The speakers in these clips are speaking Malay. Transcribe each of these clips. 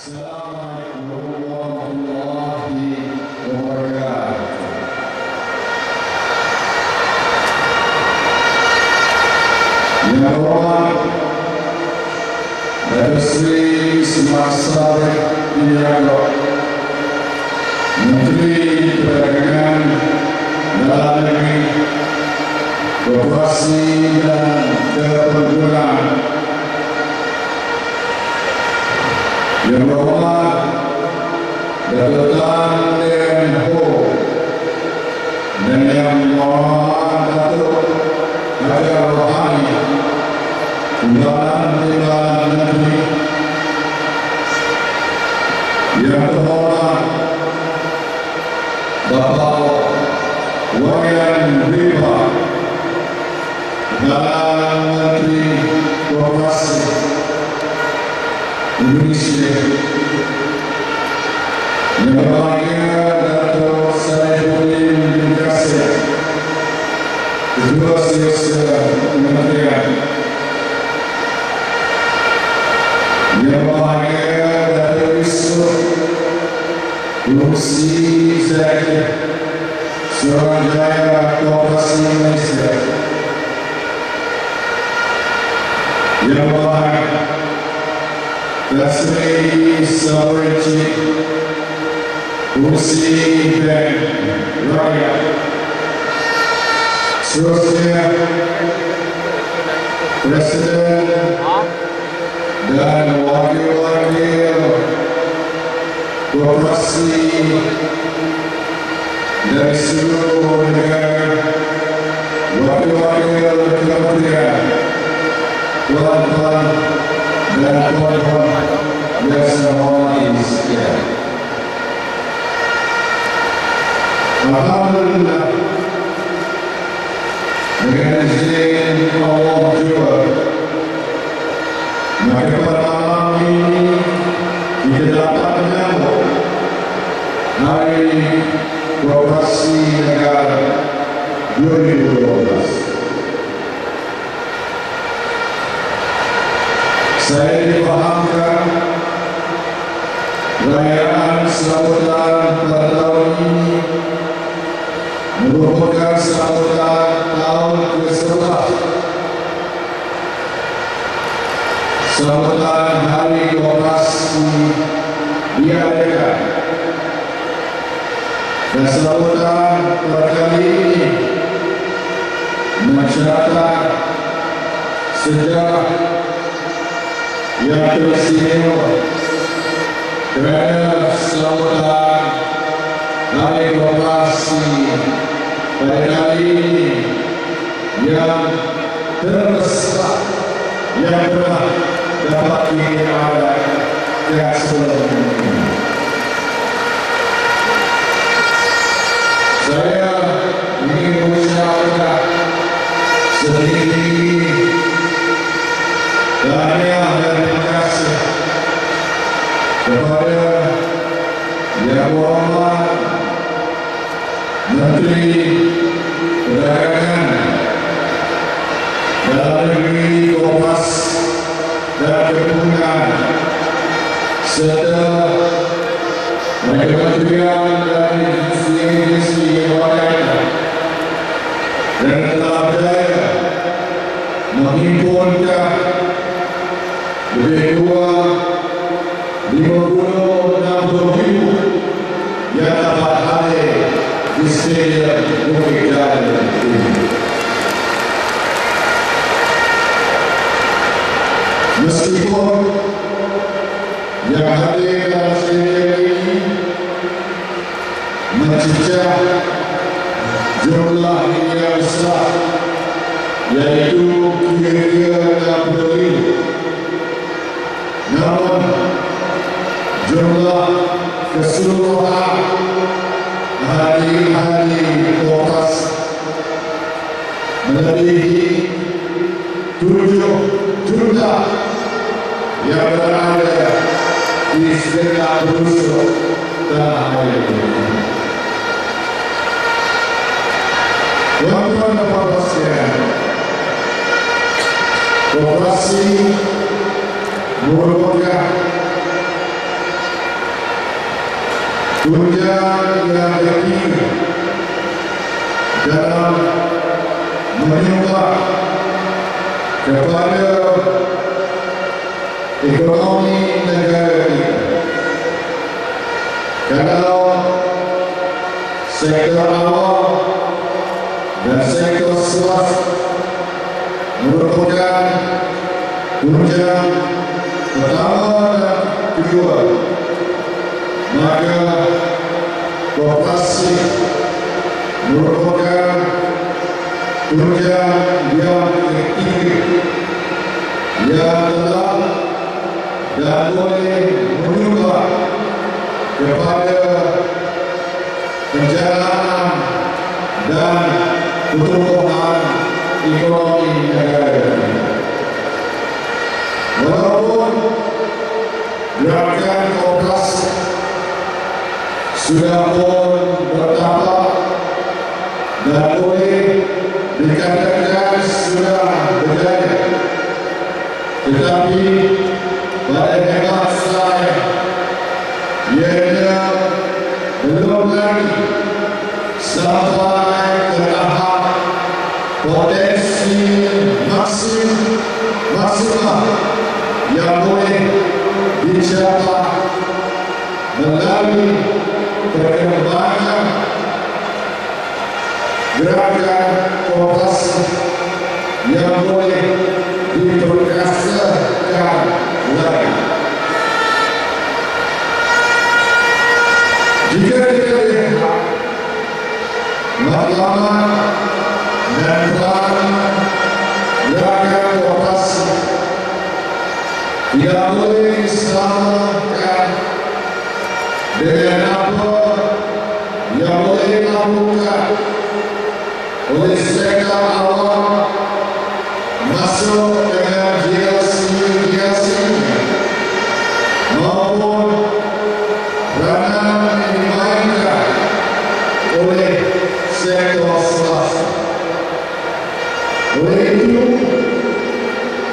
Assalamualaikum warahmatullahi wabarakatuh. Ya Allah, Datuk Seri Semasa Niaga, Menteri Perdagangan Dalam Negeri, Koperasi dan Keperluan. Yang berhormat Datuk Tan Len Ho dan Yang Berhormat Datuk Hajar Rohani, Timbalan Negeri. Yang terhormat Bapak Wayan Riba, Dalam Menteri Koperasi Indonesia. Yang berbahagia Datuk Saifuddin bin Qassim, Ketua Siasat Kementerian. Yang berbahagia Datuk Yusuf Lusi Zaki, Suruhanjaya Koperasi Malaysia. Yang berbahagia Dasri Sawarci Usi Bank Rakyat. Seterusnya Presiden dan Wakil-Wakil Koperasi dari seluruh negara, Wakil-Wakil Kementerian, tuan-tuan dan puan-puan yang saya hormati sekalian. Alhamdulillah, dengan izin Allah juga, maka pada malam ini kita dapat menyambut Hari Koperasi Negara 2012. Saya dipahamkan perayaan sambutan pada tahun ini merupakan sambutan tahun ke-11 sambutan Hari Koperasi diadakan, dan sambutan pada kali ini mencatat sejarah yang teristimewa kerana sambutan Hari Koperasi pada kali ini yang terbesar yang pernah dapat diadakan sebelum ini. Saya ingin mengucapkan setinggi-tinggi tahniah dan terima kasih kepada Yang Berhormat Menteri Perdagangan Dalam Negeri, Koperasi dan Keperluan, serta kementerian dan institusi yang berkaitan, dan telah berjaya menghimpunkan lebih kurang 50-60 yang dapat hadir di stadium Bukit Jalil ini. Meskipun yang hadir dalam stadium ini mencecah jumlah yang besar, yaitu kira-kira 60,000, namun jumlah keseluruhan hadirin Koperasi melebihi 7 juta yang berada di sekitar pelosok tanah air ini. Tuan-tuan dan puan-puan sekalian, Koperasi merupakan tunjang yang yakin dalam menyumbang kepada ekonomi negara kita. Kalau sektor awam dan sektor swasta merupakan tunjang pertama dan kedua, maka koperasi merupakan tunjang yang tertinggi yang telah dan boleh menyumbang kepada perjalanan dan pertumbuhan ekonomi negara. Walaupun gerakan koperasi sudah pun bertambah dan boleh dikatakan sudah berjaya, tetapi pada hemat saya ianya belum lagi sampai ke tahap potensi maksimal yang boleh dicapai melalui perkembangan gerakan koperasi yang boleh diperkasakan lagi. Jika kita lihat matlamat dan peran gerakan koperasi tidak boleh disamakan dengan apa yang boleh dilakukan oleh sektor awam masuk dengan GLC maupun peranan yang dimainkan oleh sektor swasta. Oleh itu,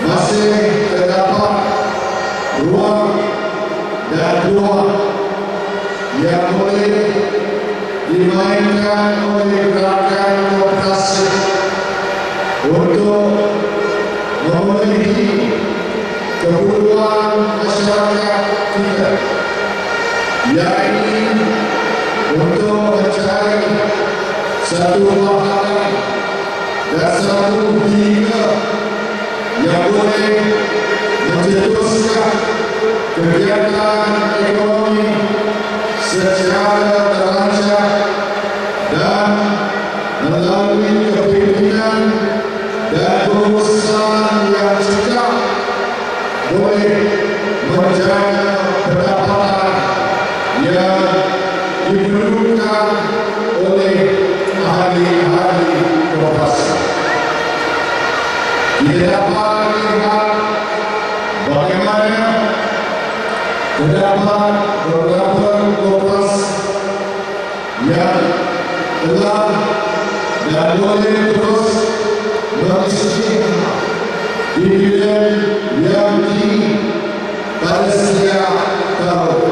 masih terdapat ruang dan peluang yang boleh dimainkan oleh gerakan koperasi untuk memenuhi kebutuhan masyarakat kita, yaitu untuk mencari satu bahan dan satu bina yang boleh mencetuskan kegiatan ekonomi secara terlanjur dan melalui kepimpinan dan pengurusan yang cekap boleh menjaga pendapatan yang diperlukan oleh ahli-ahli koperasi. Kita dapat lihat bagaimana terdapat beberapa koperasi yang telah dan boleh terus mengisi dividen yang tinggi pada setiap tahun.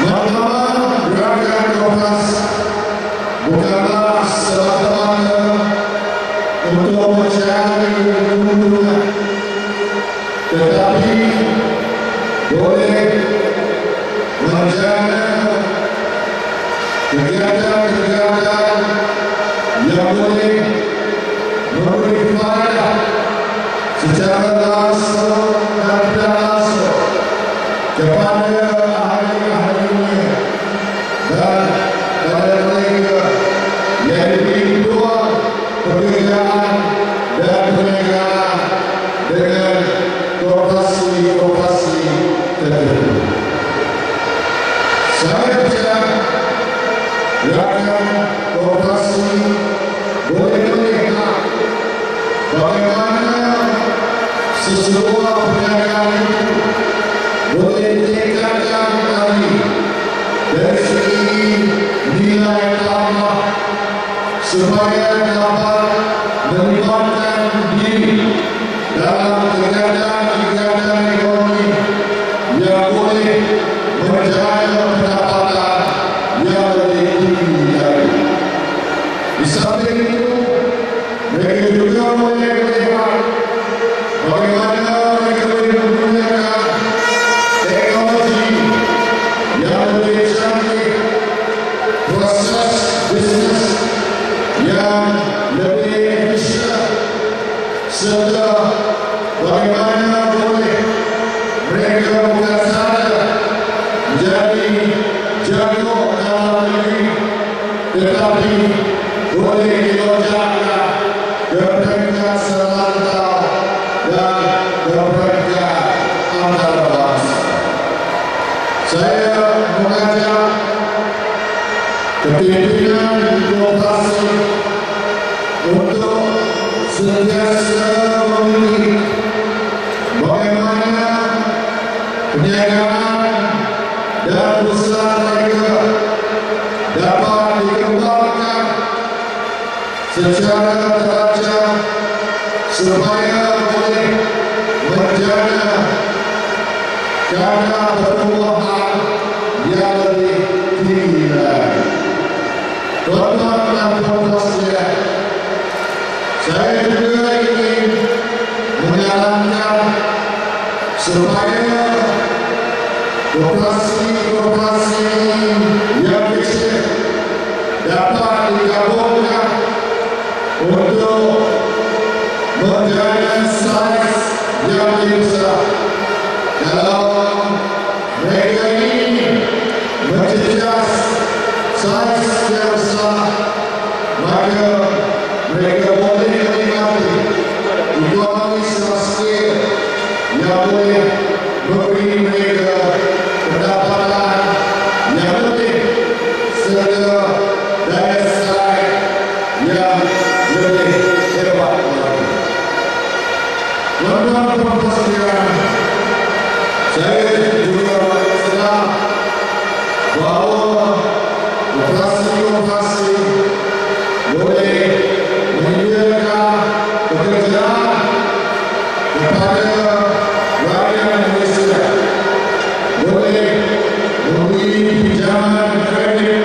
Matlamat gerakan koperasi bukanlah semata-mata untuk mencari keuntungan, tetapi boleh menjaga kegiatan-kegiatan yang boleh memberi faedah secara langsung dan tidak langsung kepada ahli-ahlinya dan pada mereka yang diberi peluang pekerjaan dan perniagaan dengan koperasi-koperasi tertentu. Saya percaya gerakan koperasi boleh melihat bagaimana sesebuah perniagaan itu boleh ditingkatkan lagi dari segi nilai tambah supaya dapat melibatkan diri dalam kegiatan-kegiatan ekonomi yang boleh bagaimana boleh mereka bukan saja menjadi jago dalam negeri, tetapi boleh dilonjakkan ke peringkat serantau dan ke peringkat antarabangsa. Saya mengajak kepimpinan demokrasi untuk sentiasa memilih bagaimana perniagaan dan usaha mereka dapat dikembangkan secara terancam supaya boleh menjaga kadar pertumbuhan yang lebih tinggi lagi. Tuan-tuan dan puan-puan sekalian, saya juga ingin menyarankan supaya koperasi-koperasi yang kecil dapat digabungkan untuk menjaga saiz yang lebih besar. Kalau mereka ini menjejas saiz yang besar, maka mereka boleh menikmati ekonomi sosial yang boleh memberi mereka pendapatan yang lebih serta daya saing yang lebih hebat lagi. Tuan-tuan dan puan-puan sekalian, saya juga sedar bahawa koperasi-koperasi boleh menyediakan pekerjaan kepada rakyat Malaysia, boleh memberi pinjaman kredit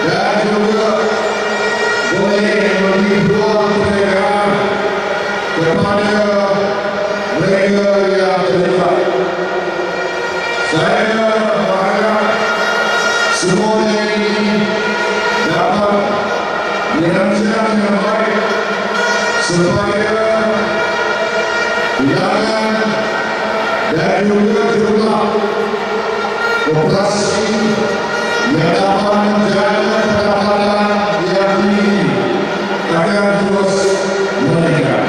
dan juga boleh memberi peluang perniagaan kepada mereka yang terlibat. Saya berharap semuanya ini dapat dirancang dengan baik supaya bilangan dan juga jumlah koperasi yang dapat menjaga pendapatan yang tinggi akan terus meningkat.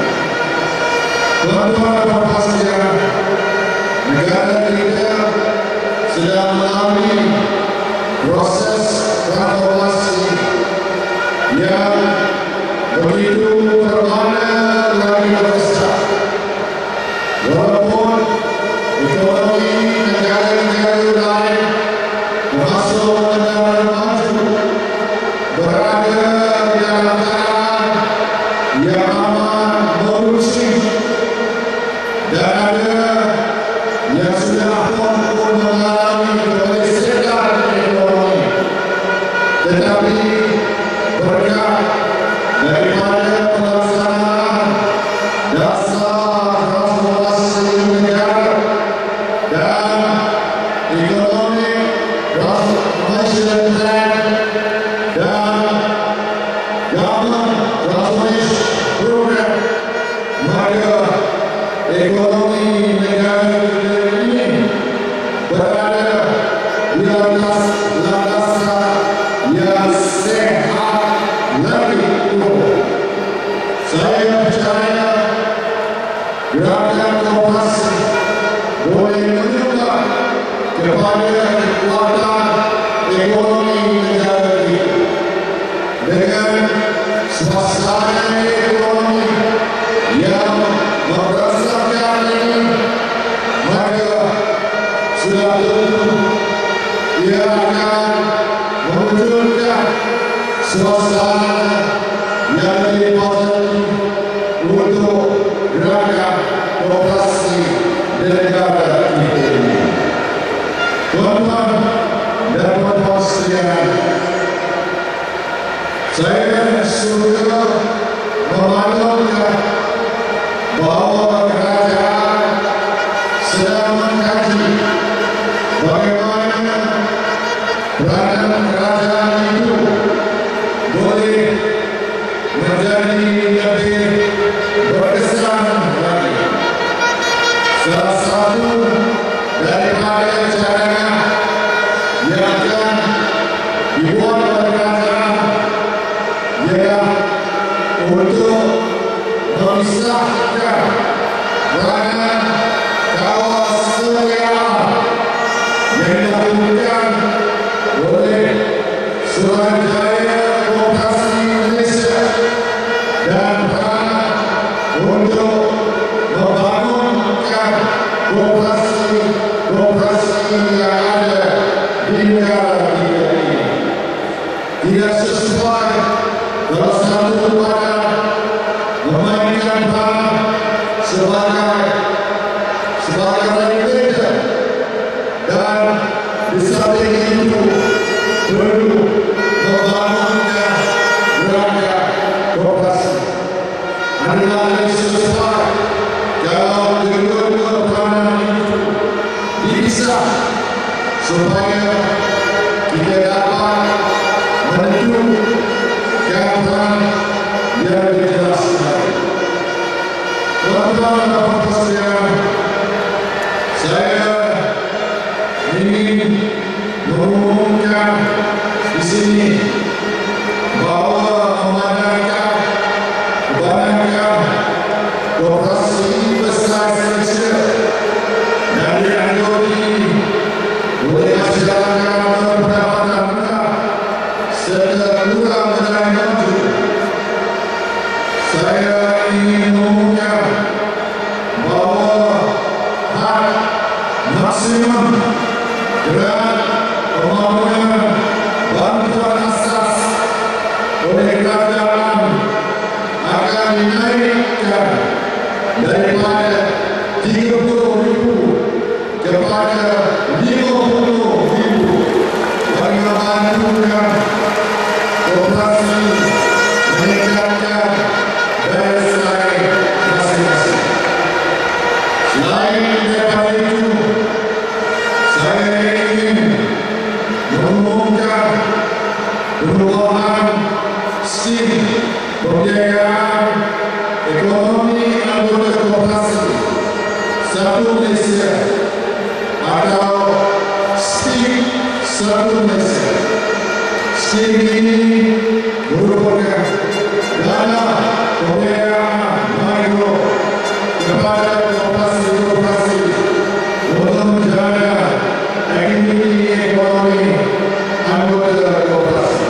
Tuan-tuan dan puan-puan sekalian, negara kita sedang melalui proses transformasi yang begitu bermakna lagi besar. Walaupun ekonomi negara-negara lain termasuk negara maju berada di dalam keadaan yang aman kondusif dan ada yang sudah pun mengalami kelistrikan ekonomi, tetapi berkat daripada pelaksanaan dasar transformasi negara dan ekonomi transformation plan dan government transformation program, maka ekonomi negara ini berada di atas landasan yang sehat lagi utuh. Saya percaya gerakan koperasi boleh menyumbang kepada kekuatan ekonomi negara kita. Dengan suasana ekonomi yang berdasarkan ini, maka sudah tentu ia akan memunculkan suasana yang lebih positif untuk gerakan koperasi di negara kita ini. Tuan-tuan dan puan-puan sekalian, saya sudah salah satu daripada caranya yang akan dibuat oleh kerajaan ialah untuk memisahkan peranan Kawasan yang dilakukan oleh Suruhanjaya Koperasi Malaysia dan peranan untuk membangunkan koperasi yang ada di negara kita ini. Tidak sesuai dalam satu pada memainkan peran sebagai regulator dan di samping itu perlu membangunkan rangka koperasi. Adalah sesuai kalau kedua-dua peranan itu dipisah supaya kita dapat menentukan peran yang dijelaskan. Tuan-tuan dan puan sekalian, saya ingin mengumumkan di sini bahawa memandangkan Koperasi Besar Malaysia yang dianggoti oleh masyarakat berpendapatan rendah serta kurang berdaya maju. Saya ingin mengumumkan bahawa hak maksimum dan pembangunan bantuan asas oleh kerajaan akan dinaikkan daripada 30,000 kepada 50,000 bagi membantukan koperasi meningkatkan daya saing masing-masing. Selain daripada itu, saya ingin mengumumkan perubahan skim pembiayaan ekonomi anggota koperasi Satu Malaysia atau SKIM Satu Malaysia. SKIM ini merupakan dana pembiayaan mikro kepada koperasi-koperasi untuk menjaga aktiviti ekonomi anggota koperasi.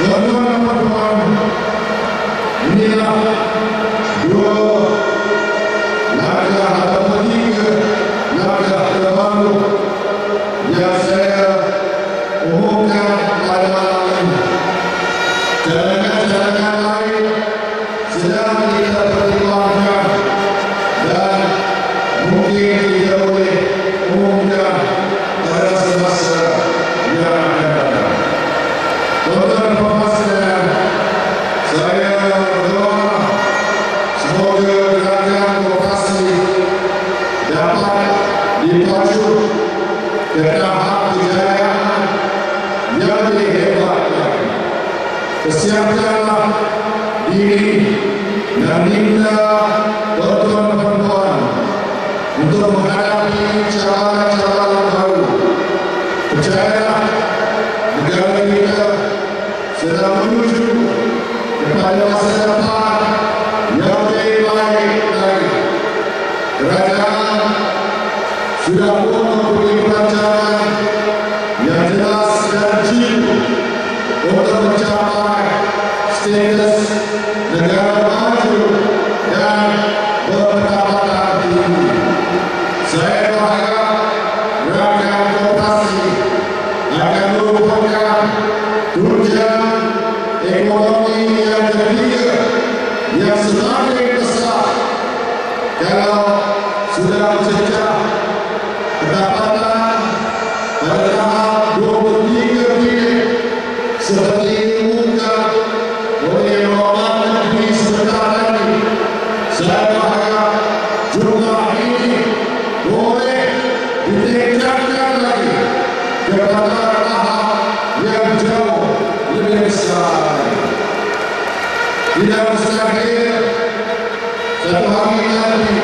Tuan-tuan dan puan-puan, inilah dua langkah atau tiga langkah terbaru yang saya umumkan pada malam ini. Cadangan-cadangan lain sedang kita pertimbangkan dan mungkin kita boleh umumkan pada semasa yang akan datang. Tuan-tuan dan puan sekalian, saya berdoa semoga kerajaan koperasi dapat dipacu ke tahap kejayaan yang lebih hebat lagi. Persiapkanlah diri dan minda tuan-tuan dan puan untuk menghadapi cara-cara baru. Percayalah, negara kita sedang menuju kepada masa depan yang lebih baik lagi. Kerajaan sudah pun memberi perancangan yang jelas dan jitu untuk mencapai status negara maju dan berpendapatan tinggi. Saya berharap rangkaian koperasi akan merupakan tunjang ekonomi yang ketiga yang semakin besar kalau sudah mencecah pendapatan pada tahap 23 bilion seperti diumumkan oleh Bapak Menteri sebentar tadi. Saya berharap jumlah ini boleh ditingkatkan lagi kepada tahap yang jauh lebih besar. Tidak mustahil satu hari nanti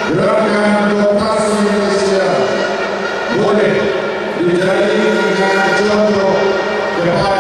Gerakan Kooperasi Indonesia boleh dijadikan contoh kepada